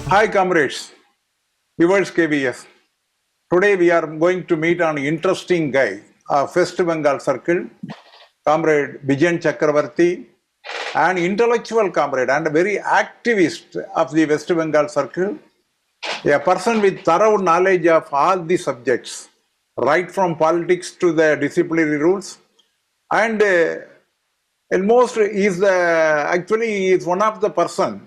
Hi comrades, viewers Kayveeyes. Today we are going to meet an interesting guy of West Bengal Circle, Comrade Bijan Chakraborty, an intellectual comrade and a very activist of the West Bengal Circle, a person with thorough knowledge of all the subjects, right from politics to the disciplinary rules, and almost he is one of the person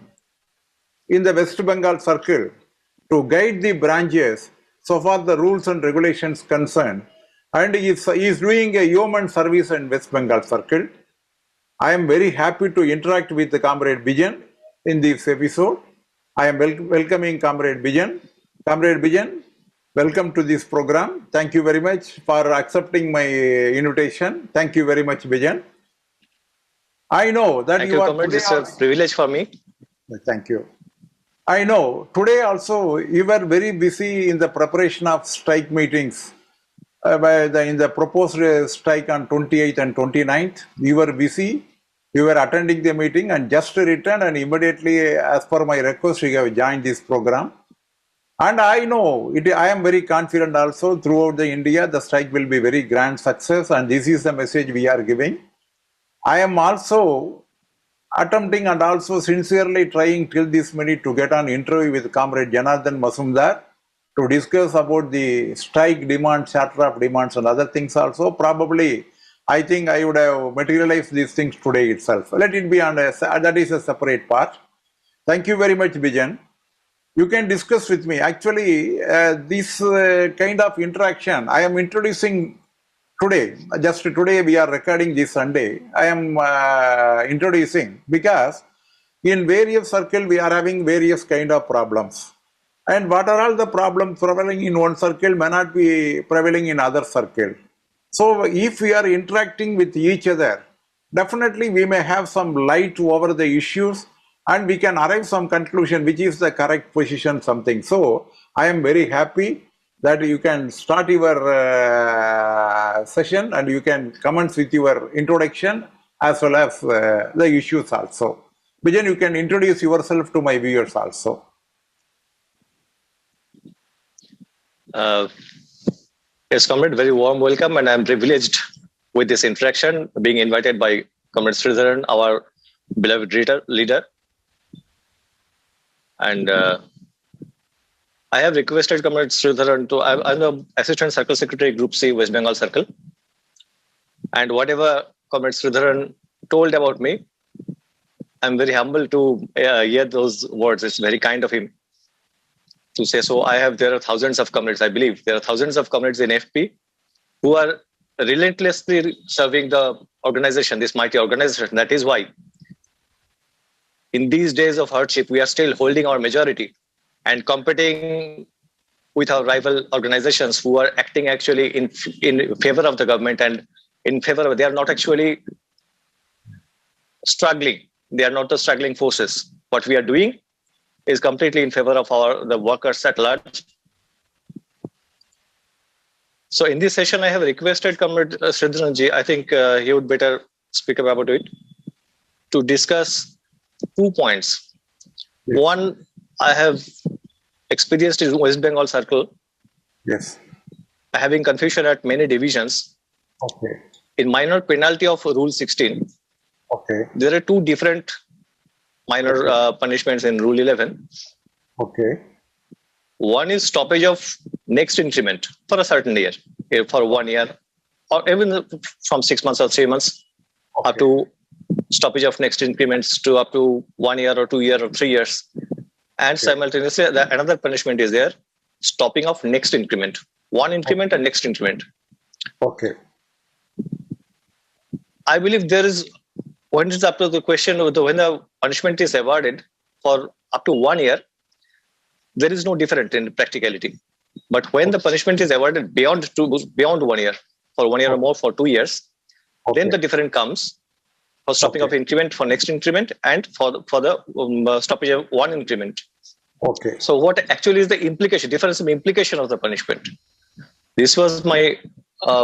in the West Bengal Circle to guide the branches so far the rules and regulations concerned, and he is doing a human service in West Bengal Circle. I am very happy to interact with the Comrade Bijan in this episode. I am welcoming Comrade Bijan. Comrade Bijan, welcome to this program. Thank you very much for accepting my invitation. Thank you very much, Bijan. I know that Thank you, Comrade. It's a privilege for me. Thank you. I know today also you were very busy in the preparation of strike meetings. In the proposed strike on 28th and 29th, you were busy. You were attending the meeting and just returned, and immediately, as per my request, you have joined this program. And I know I am very confident also throughout the India the strike will be very grand success, and this is the message we are giving. I am also attempting and also sincerely trying till this minute to get an interview with Comrade Janardhan Mazumdar to discuss about the strike demands, charter of demands and other things also. Probably, I think I would have materialized these things today itself. Let it be on that is a separate part. Thank you very much, Bijan. You can discuss with me. Actually, this kind of interaction, I am introducing today, just today we are recording this Sunday, I am introducing because in various circles we are having various kind of problems. And what are all the problems prevailing in one circle may not be prevailing in other circle. So if we are interacting with each other, definitely we may have some light over the issues and we can arrive some conclusion which is the correct position something. So I am very happy that you can start your session and you can commence with your introduction as well as the issues also. Bijan, you can introduce yourself to my viewers also. Yes, Comrade, very warm welcome, and I'm privileged with this interaction, being invited by Comrade Sridharan, our beloved leader. And I have requested Comrade Sridharan to, I'm the Assistant Circle Secretary, Group C, West Bengal Circle. And whatever Comrade Sridharan told about me, I'm very humble to hear those words. It's very kind of him to say so. There are thousands of comrades, I believe. There are thousands of comrades in FP who are relentlessly serving the organization, this mighty organization. That is why in these days of hardship, we are still holding our majority and competing with our rival organizations who are acting actually in favor of the government and in favor of, they are not actually struggling. They are not the struggling forces. What we are doing is completely in favor of the workers at large. So in this session, I have requested Comrade Sridharanji, I think he would better speak about it, to discuss 2 points. Yes. One, I have experienced in West Bengal Circle. Yes. Having confusion at many divisions. Okay. In minor penalty of Rule 16. Okay. There are 2 different minor punishments in Rule 11. Okay. One is stoppage of next increment for a certain year, for 1 year, or even from 6 months or 3 months, okay, up to stoppage of next increments to up to 1 year or 2 years or 3 years. And okay, simultaneously, another punishment is there, stopping of next increment, 1 increment and next increment. Okay. I believe there is, when it's up to the question of when the punishment is awarded for up to 1 year, there is no difference in practicality. But when the punishment is awarded beyond 1 year, for 1 year or more for 2 years, then the difference comes for stopping of increment for next increment and for the stoppage of 1 increment. Okay. So what actually is the implication, difference in implication of the punishment? This was my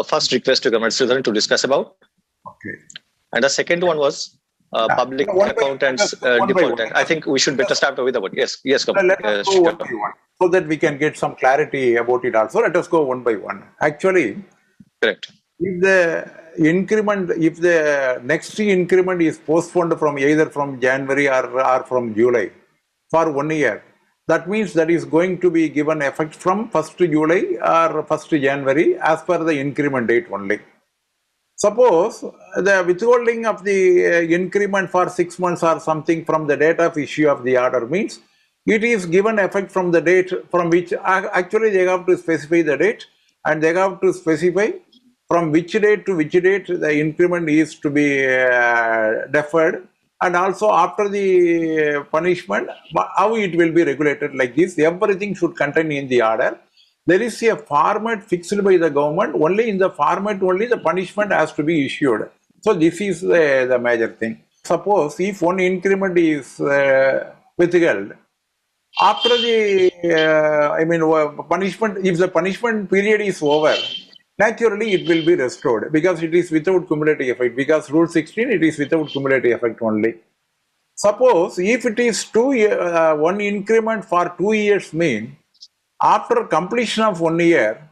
first request to Comrade Sridharan to discuss about. Okay. And the second one was public accountants default. I think we should better start with about yes. Let us go one by one so that we can get some clarity about it also. Let us go one by one. Actually, correct. If the next increment is postponed from either from January or from July for 1 year, that means that is going to be given effect from 1st July or 1st January as per the increment date only. Suppose the withholding of the increment for 6 months or something from the date of issue of the order means it is given effect from the date from which actually they have to specify the date, and they have to specify from which date to which date the increment is to be deferred, and also after the punishment how it will be regulated like this. Everything should contain in the order. There is a format fixed by the government. Only in the format only the punishment has to be issued. So this is the major thing. Suppose if one increment is withheld, after the punishment, if the punishment period is over, naturally it will be restored because it is without cumulative effect. Because Rule 16, it is without cumulative effect only. Suppose if it is one increment for 2 years mean, after completion of 1 year,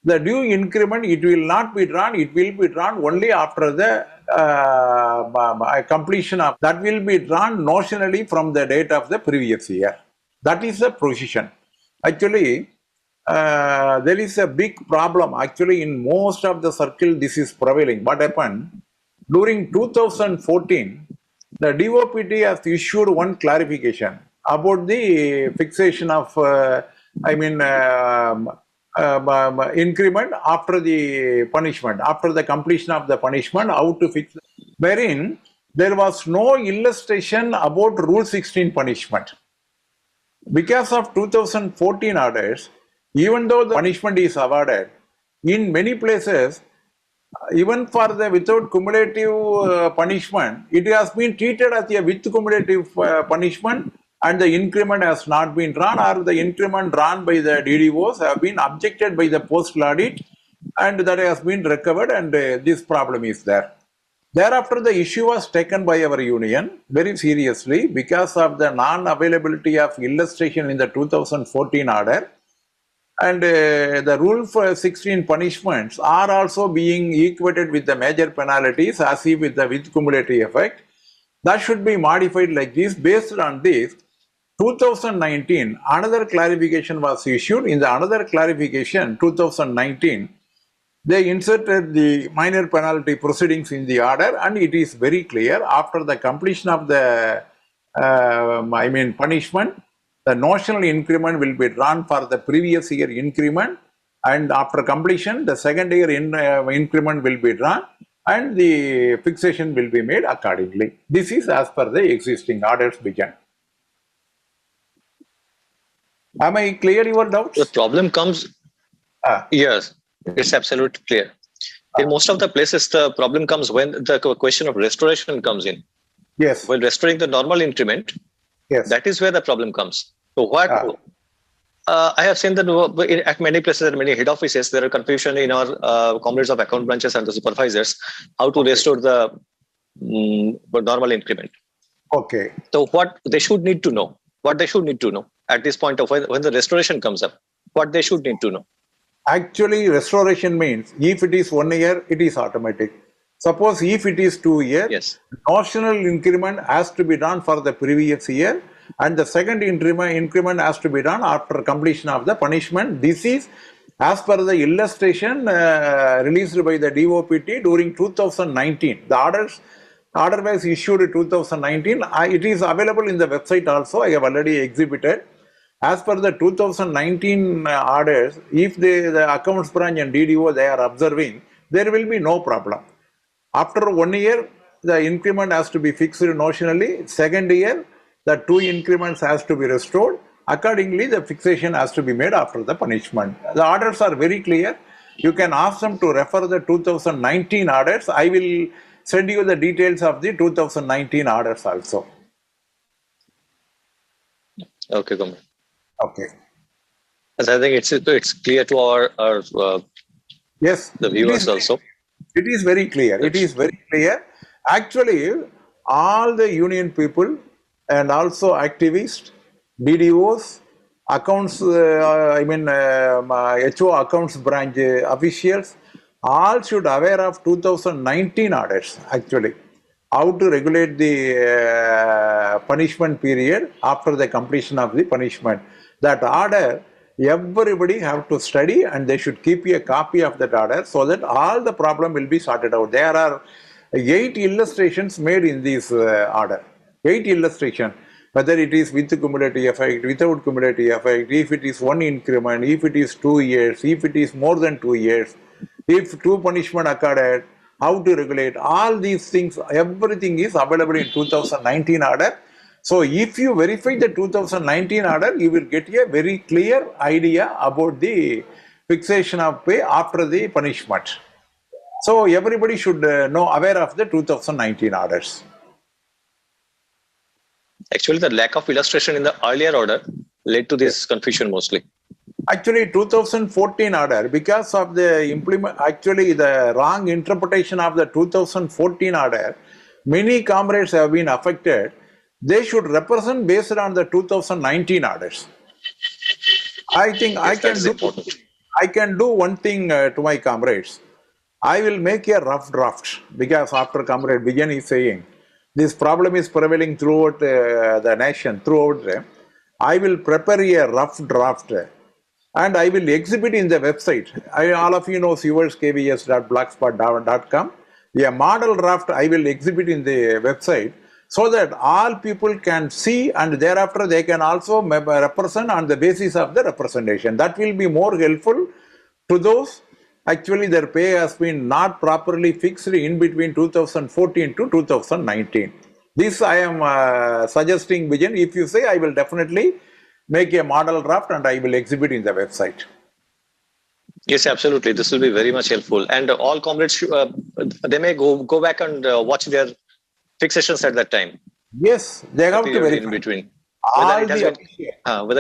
the due increment, it will not be drawn, it will be drawn only after the completion of, that will be drawn notionally from the date of the previous year. That is the position. Actually, there is a big problem. Actually, in most of the circle, this is prevailing. What happened? During 2014, the DOPT has issued one clarification about the fixation of increment after the punishment, after the completion of the punishment, how to fix it, wherein there was no illustration about Rule 16 punishment. Because of 2014 orders, even though the punishment is awarded, in many places, even for the without cumulative punishment, it has been treated as a with cumulative punishment, and the increment has not been drawn, or the increment drawn by the DDOs have been objected by the postal audit, and that has been recovered, and this problem is there. Thereafter, the issue was taken by our union very seriously because of the non-availability of illustration in the 2014 order, and the Rule 16 punishments are also being equated with the major penalties as if with the with cumulative effect. That should be modified like this. Based on this, 2019, another clarification was issued. In the another clarification, 2019, they inserted the minor penalty proceedings in the order, and it is very clear after the completion of the punishment, the notional increment will be drawn for the previous year increment, and after completion, the second year increment will be drawn, and the fixation will be made accordingly. This is as per the existing orders, Bijan. Am I clear your doubts? The problem comes, yes, it's absolutely clear. In most of the places, the problem comes when the question of restoration comes in. Yes. When restoring the normal increment, yes, that is where the problem comes. So what I have seen that at many places, at many head offices, there are confusion in our comrades of account branches and the supervisors how to restore the normal increment. Okay. So what they should need to know, at this point of when the restoration comes up, what they should need to know. Actually, restoration means if it is 1 year, it is automatic. Suppose if it is 2 years, yes, notional increment has to be done for the previous year, and the second increment has to be done after completion of the punishment. This is as per the illustration released by the DOPT during 2019. The order was issued in 2019. It is available in the website also. I have already exhibited. As per the 2019 orders, if the accounts branch and DDO they are observing, there will be no problem. After 1 year, the increment has to be fixed notionally. Second year, the 2 increments has to be restored. Accordingly, the fixation has to be made after the punishment. The orders are very clear. You can ask them to refer the 2019 orders. I will send you the details of the 2019 orders also. Okay, Gomez. Okay. As I think it's clear to our yes, the viewers also. It is very clear. It is very clear. Actually, all the union people and also activists, BDOs, accounts, HO accounts branch officials, all should aware of 2019 orders actually. How to regulate the punishment period after the completion of the punishment. That order, everybody have to study and they should keep a copy of that order so that all the problem will be sorted out. There are 8 illustrations made in this order. 8 illustration, whether it is with cumulative effect, without cumulative effect, if it is 1 increment, if it is 2 years, if it is more than 2 years, if 2 punishment occurred, how to regulate, all these things, everything is available in 2019 order. So if you verify the 2019 order, you will get a very clear idea about the fixation of pay after the punishment. So everybody should know, aware of the 2019 orders. Actually, the lack of illustration in the earlier order led to this confusion mostly. Actually, 2014 order, because of the the wrong interpretation of the 2014 order, many comrades have been affected. They should represent based on the 2019 orders. I think Yes, I can do one thing to my comrades. I will make a rough draft, because after Comrade Bijan is saying, this problem is prevailing throughout the nation, I will prepare a rough draft and I will exhibit in the website. All of you know kayveeyes.blogspot.com. A model draft I will exhibit in the website so that all people can see, and thereafter they can also represent on the basis of the representation. That will be more helpful to those actually their pay has been not properly fixed in between 2014 to 2019. This I am suggesting, Bijan. If you say, I will definitely make a model draft and I will exhibit in the website. Yes, absolutely. This will be very much helpful. And all comrades, they may go back and watch their fixations at that time. Yes, they have to verify. In between. Whether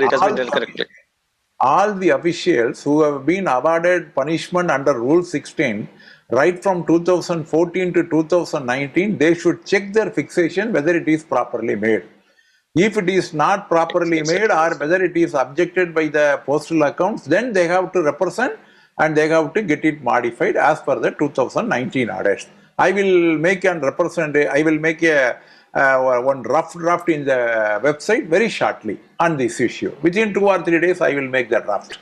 it has been done correctly. All the officials who have been awarded punishment under Rule 16, right from 2014 to 2019, they should check their fixation whether it is properly made. If it is not properly made or whether it is objected by the postal accounts, then they have to represent and they have to get it modified as per the 2019 orders. I will make a one rough draft in the website very shortly on this issue. Within 2 or 3 days, I will make the draft.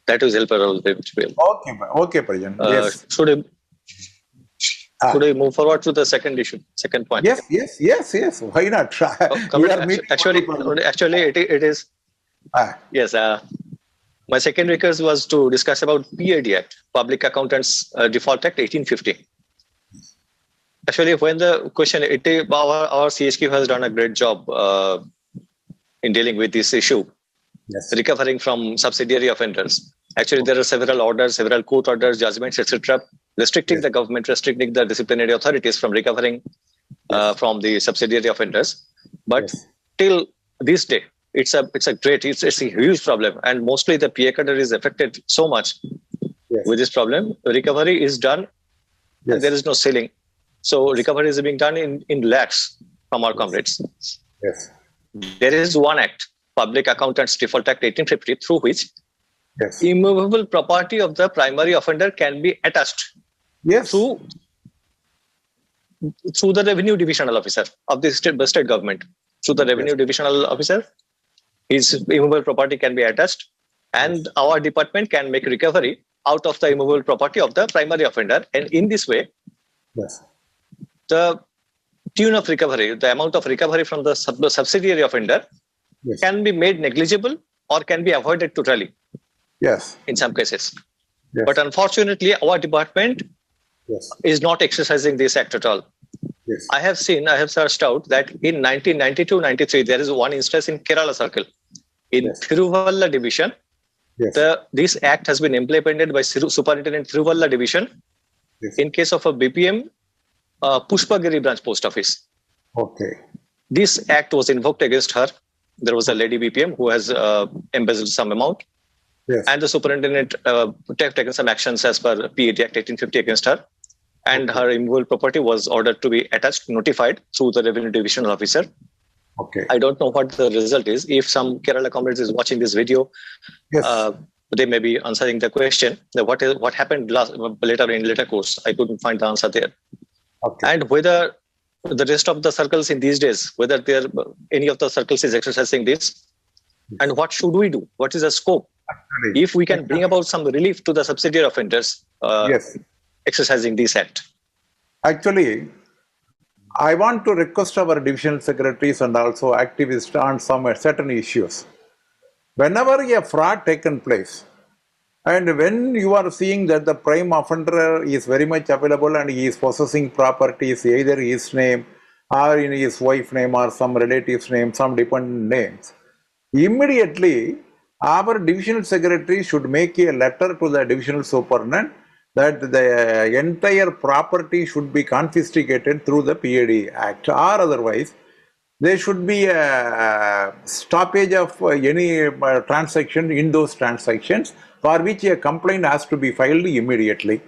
That is helpful. Okay, Bijan. Yes. Should I move forward to the second issue, second point? Yes. Why not? Actually, it is. Yes. My second request was to discuss about PAD Act, Public Accountants Default Act 1850. Actually, when the question, our CHQ has done a great job in dealing with this issue, recovering from subsidiary offenders. Actually, there are several orders, several court orders, judgments, etc., restricting the government, restricting the disciplinary authorities from recovering from the subsidiary offenders. But till this day, it's a huge problem, and mostly the PA cadre is affected so much with this problem. Recovery is done, and there is no ceiling. So recovery is being done in lakhs from our comrades. Yes. There is one act, Public Accountants Default Act 1850, through which immovable property of the primary offender can be attached through the revenue divisional officer of the state government. Through the revenue divisional officer, his immovable property can be attached, and our department can make recovery out of the immovable property of the primary offender. And in this way, the tune of recovery, the amount of recovery from the subsidiary offender can be made negligible or can be avoided totally. In some cases. But unfortunately, our department is not exercising this act at all. I have searched out that in 1992-93, there is one instance in Kerala Circle. In Thiruvalla Division, this act has been implemented by Superintendent Thiruvalla Division in case of a BPM Pushpagiri branch post office. This act was invoked against her. There was a lady BPM who has embezzled some amount. And the superintendent taken some actions as per PAD Act 1850 against her. and her immovable property was ordered to be attached, notified through the revenue divisional officer. Okay. I don't know what the result is. If some Kerala comrades is watching this video, Yes. they may be answering the question that what happened later course. I couldn't find the answer there. Okay. And whether the rest of the circles in these days, whether any of the circles is exercising this, and what should we do? What is the scope? Actually, If we can bring about some relief to the subsidiary offenders yes. exercising this act. Actually, I want to request our divisional secretaries and also activists on some certain issues. Whenever a fraud taken place, and when you are seeing that the prime offender is very much available and he is possessing properties, either his name or in his wife's name or some relative's name, some dependent names, immediately our divisional secretary should make a letter to the divisional superintendent that the entire property should be confiscated through the PAD Act, or otherwise there should be a stoppage of any transaction in those transactions for which a complaint has to be filed immediately.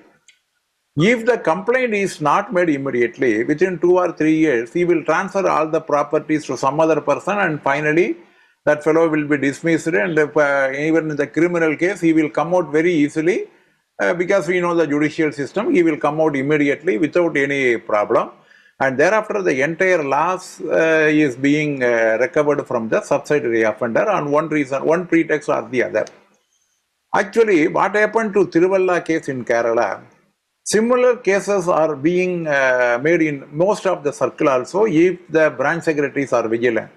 If the complaint is not made immediately, within 2 or 3 years, he will transfer all the properties to some other person, and finally that fellow will be dismissed, and even in the criminal case, he will come out very easily because we know the judicial system, he will come out immediately without any problem. And thereafter, the entire loss is being recovered from the subsidiary offender on one reason, one pretext or the other. Actually, what happened to Tiruvalla case in Kerala, similar cases are being made in most of the circle also if the branch secretaries are vigilant.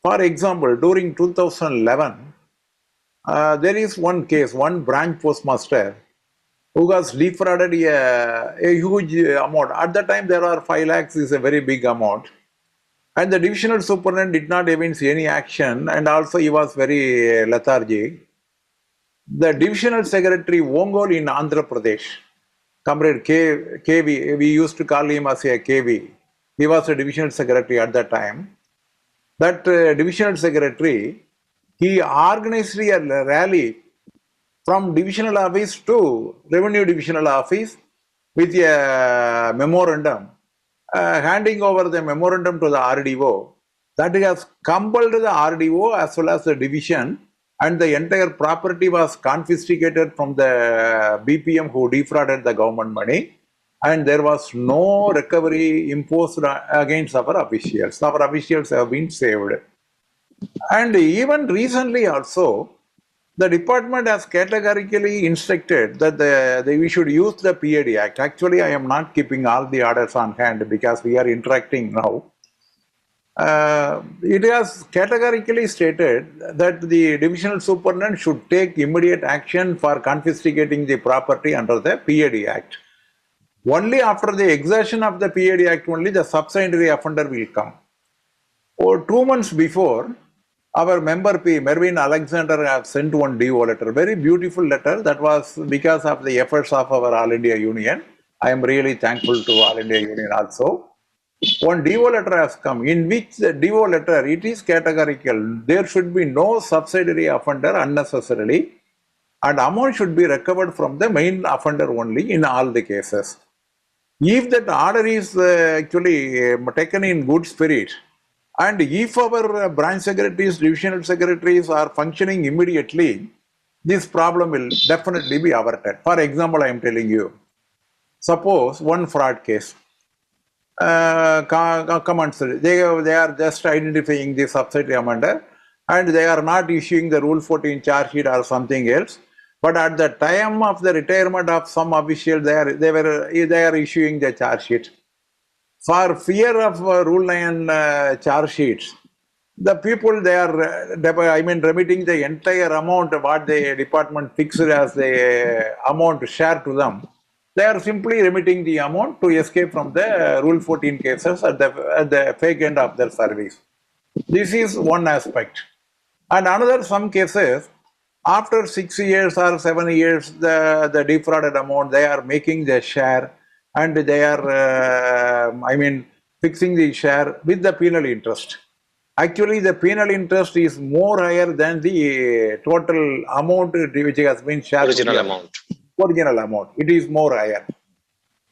For example, during 2011, there is one case, one branch postmaster who was defrauded a huge amount. At that time, there are 5 lakhs is a very big amount. And the divisional superintendent did not evince any action, and also he was very lethargic. The divisional secretary Ongol in Andhra Pradesh, Comrade Kayveeyes, we used to call him as a KV. He was a divisional secretary at that time. That divisional secretary, he organized a rally from divisional office to revenue divisional office with a memorandum, handing over the memorandum to the RDO. That has compelled the RDO as well as the division, and the entire property was confiscated from the BPM who defrauded the government money, and there was no recovery imposed against our officials. Our officials have been saved. And even recently also, the department has categorically instructed that we should use the PAD Act. Actually, I am not keeping all the orders on hand because we are interacting now. It has categorically stated that the divisional superintendent should take immediate action for confiscating the property under the PAD Act. Only after the exertion of the PAD Act only the subsidiary offender will come. Or 2 months before, our member P. Mervyn Alexander have sent one DO letter, very beautiful letter. That was because of the efforts of our All India Union. I am really thankful to All India Union also. One DO letter has come, in which the DO letter, it is categorical. There should be no subsidiary offender unnecessarily, and amount should be recovered from the main offender only in all the cases. If that order is actually taken in good spirit, and if our branch secretaries, divisional secretaries are functioning immediately, this problem will definitely be averted. For example, I am telling you, suppose one fraud case, they are just identifying the subsidiary offender, and they are not issuing the Rule 14 charge sheet or something else. But at the time of the retirement of some official, they are issuing the charge sheet. For fear of Rule 9 charge sheets, the people they are, remitting the entire amount what the department fixed as the amount shared to them. They are simply remitting the amount to escape from the Rule 14 cases at the fake end of their service. This is one aspect. And another, some cases, after 6 years or 7 years, the defrauded amount, they are making the share, and they are, fixing the share with the penal interest. Actually, the penal interest is more higher than the total amount which has been shared. Original amount. Original amount. It is more higher.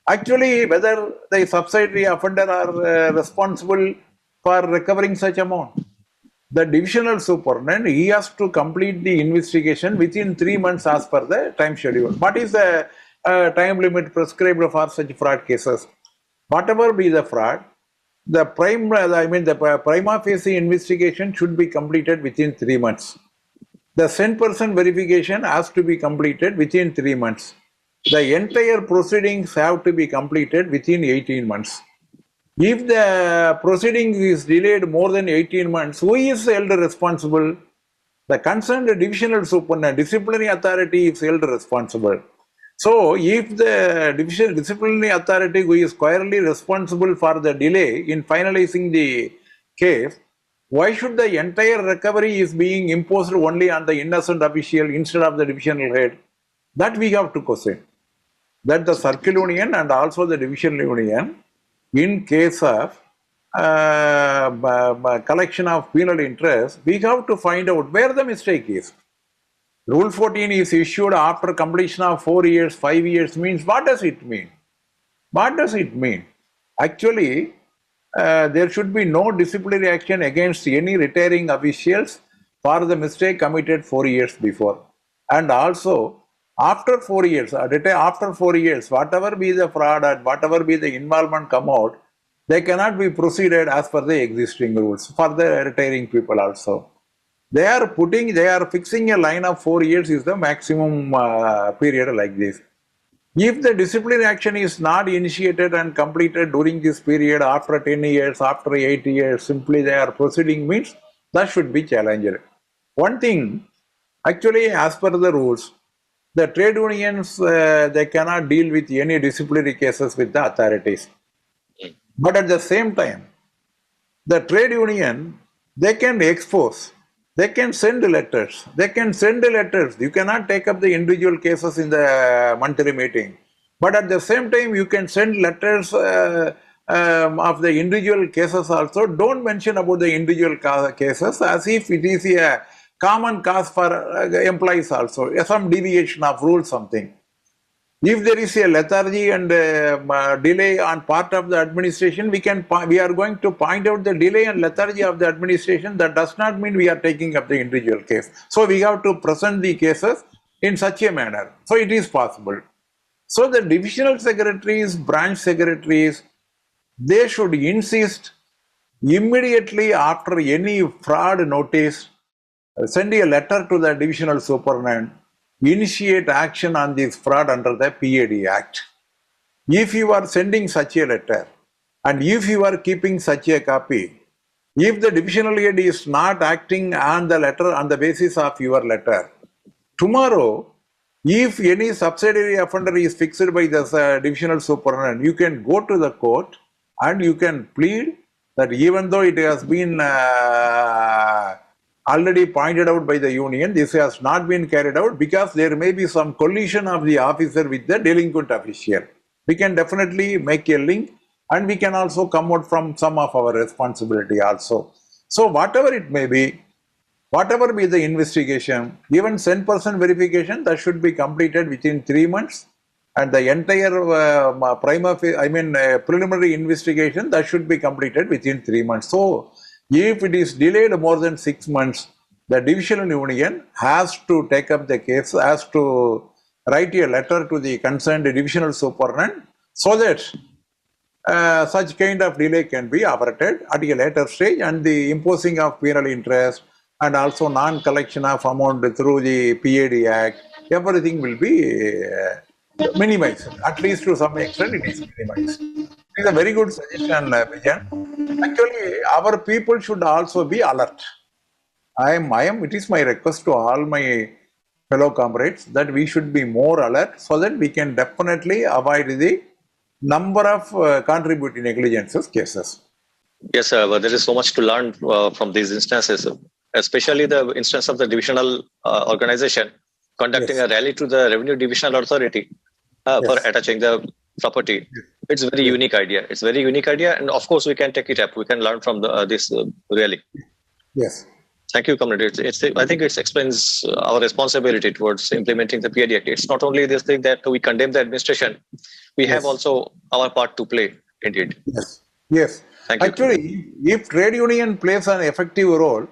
Actually, whether the subsidiary offender are responsible for recovering such amount. The divisional superintendent, he has to complete the investigation within 3 months as per the time schedule. What is the time limit prescribed for such fraud cases? Whatever be the fraud, the prima facie investigation should be completed within 3 months. The scent person verification has to be completed within 3 months. The entire proceedings have to be completed within 18 months. If the proceeding is delayed more than 18 months, who is held responsible? The concerned divisional superintendent, disciplinary authority is held responsible. So, if the disciplinary authority who is squarely responsible for the delay in finalizing the case, why should the entire recovery is being imposed only on the innocent official instead of the divisional head? That we have to question. That the circle union and also the divisional union, in case of collection of penal interest, we have to find out where the mistake is. Rule 14 is issued after completion of 4 years, 5 years means what does it mean? What does it mean? Actually, there should be no disciplinary action against any retiring officials for the mistake committed 4 years before. And also, after 4 years, whatever be the fraud and whatever be the involvement come out, they cannot be proceeded as per the existing rules for the retiring people also. They are fixing a line of 4 years is the maximum period like this. If the disciplinary action is not initiated and completed during this period, after 10 years, after 8 years, simply they are proceeding means that should be challenged. One thing, actually, as per the rules, the trade unions, they cannot deal with any disciplinary cases with the authorities. But at the same time, the trade union, they can expose, they can send letters. You cannot take up the individual cases in the monthly meeting. But at the same time, you can send letters of the individual cases also. Don't mention about the individual cases as if it is a common cause for employees also, some deviation of rule, something. If there is a lethargy and delay on part of the administration, we are going to point out the delay and lethargy of the administration. That does not mean we are taking up the individual case. So we have to present the cases in such a manner. So it is possible. So the divisional secretaries, branch secretaries, they should insist immediately after any fraud notice, send a letter to the divisional superintendent, initiate action on this fraud under the PAD Act. If you are sending such a letter and if you are keeping such a copy, if the divisional head is not acting on the letter on the basis of your letter, tomorrow, if any subsidiary offender is fixed by the divisional superintendent, you can go to the court and you can plead that even though it has been already pointed out by the union, this has not been carried out because there may be some collision of the officer with the delinquent official. We can definitely make a link and we can also come out from some of our responsibility also. So whatever it may be, whatever be the investigation, even 10% verification, that should be completed within 3 months, and the entire preliminary investigation, that should be completed within 3 months. So if it is delayed more than 6 months, the divisional union has to take up the case, has to write a letter to the concerned divisional superintendent so that such kind of delay can be averted at a later stage, and the imposing of penal interest and also non-collection of amount through the PAD Act, everything will be minimized. At least to some extent it is minimized. It is a very good suggestion, Bijan. Actually, our people should also be alert. It is my request to all my fellow comrades that we should be more alert so that we can definitely avoid the number of contributory negligences cases. Yes, there is so much to learn from these instances, especially the instance of the divisional organization conducting a rally to the revenue divisional authority for attaching the property. It's a very unique idea. It's a very unique idea, and of course we can take it up. We can learn from this rally. Yes. Thank you, comrade. I think it explains our responsibility towards implementing the PAD Act. It's not only this thing that we condemn the administration, we have also our part to play, indeed. Yes. Yes. Thank you. Actually, if trade union plays an effective role,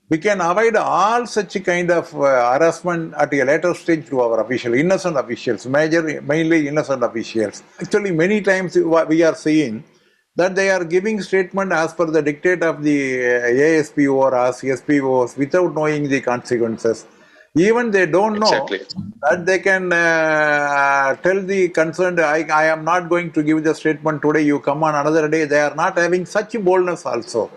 we can avoid all such kind of harassment at a later stage to our innocent officials, mainly innocent officials. Actually, many times we are seeing that they are giving statement as per the dictate of the ASPO or SPOs without knowing the consequences. Even they don't know Exactly. that they can tell the concerned, I am not going to give the statement today, you come on another day. They are not having such boldness also.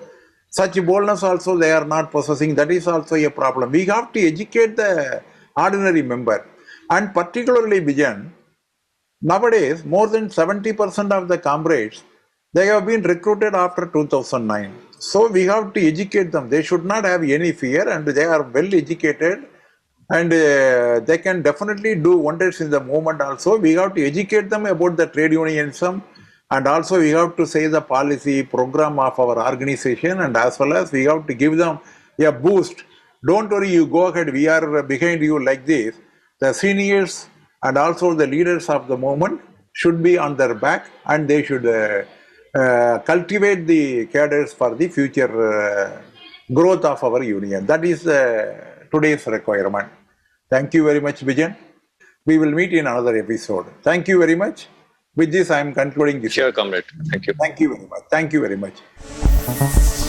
Such boldness also they are not possessing. That is also a problem. We have to educate the ordinary member. And particularly Bijan, nowadays more than 70% of the comrades, they have been recruited after 2009. So we have to educate them. They should not have any fear and they are well educated and they can definitely do wonders in the movement also. We have to educate them about the trade unionism and also we have to say the policy program of our organization and as well as we have to give them a boost. Don't worry, you go ahead, we are behind you like this. The seniors and also the leaders of the movement should be on their back and they should cultivate the cadres for the future growth of our union. That is today's requirement. Thank you very much, Bijan. We will meet in another episode. Thank you very much. With this, I am concluding this. Sure, comrade. Thank you. Thank you very much. Thank you very much.